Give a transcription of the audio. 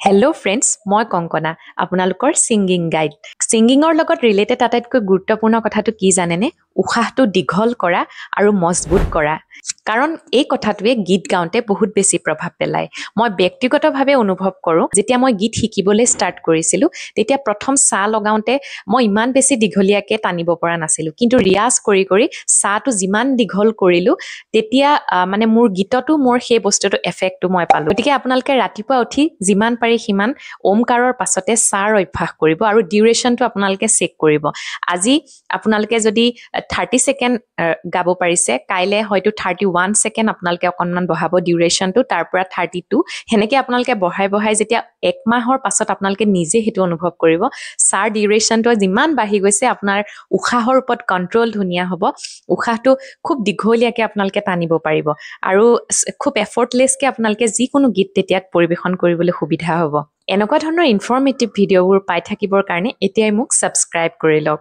Hello' friends, মই কংকনা, আপোনালোকৰ singing guide. ছিংগিঙৰ লগত ৰিলেটেড আটাইতকৈ গুৰুত্বপূৰ্ণ কথাটো কি জানেনে? উশাহটো দীঘল কৰা আৰু মজবুত কৰা। কাৰণ এই কথাটোৱে গীত গাওঁতে বহুত বেছি প্ৰভাৱ পেলায়। মই ব্যক্তিগতভাৱে অনুভৱ কৰোঁ, যেতিয়া মই গীত শিকিবলৈ ষ্টাৰ্ট কৰিছিলোঁ, তেতিয়া প্ৰথম চা লগাওঁতে মই ইমান বেছি দীঘলীয়াকৈ টানিব পৰা নাছিলোঁ। কিন্তু ৰিয়াজ কৰি কৰি চাটো যিমান দীঘল কৰিলোঁ, তেতিয়া মানে মোৰ গীততো মোৰ সেই বস্তুটো এফেক্টটো মই পালোঁ। গতিকে আপোনালোকে ৰাতিপুৱা উঠি যিমান পাৰি সিমান ওমকাৰৰ পাছতে চাৰ অভ্যাস কৰিব আৰু ডিউৰেশ্যনটো আপোনালোকে চেক কৰিব। আজি আপোনালোকে যদি 30 ছেকেণ্ড গাব পাৰিছে, কাইলৈ হয়তো 31 ছেকেণ্ড আপোনালোকে অকণমান বঢ়াব ডিউৰেশ্যনটো, তাৰ পৰা 32, সেনেকৈ আপোনালোকে বঢ়াই বঢ়াই যেতিয়া 1 মাহৰ পাছত আপোনালোকে নিজে সেইটো অনুভৱ কৰিব, চাৰ ডিউৰেশ্যনটো যিমান বাঢ়ি গৈছে আপোনাৰ উশাহৰ ওপৰত কণ্ট্ৰল ধুনীয়া হ'ব। উশাহটো খুব দীঘলীয়াকৈ আপোনালোকে টানিব পাৰিব আৰু খুব এফৰ্টলেছকৈ আপোনালোকে যিকোনো গীত তেতিয়া পৰিৱেশন কৰিবলৈ সুবিধা হ'ব। এনেকুৱা ধৰণৰ ইনফৰ্মেটিভ ভিডিঅ'বোৰ পাই থাকিবৰ কাৰণে এতিয়াই মোক ছাবস্ক্ৰাইব কৰি লওক।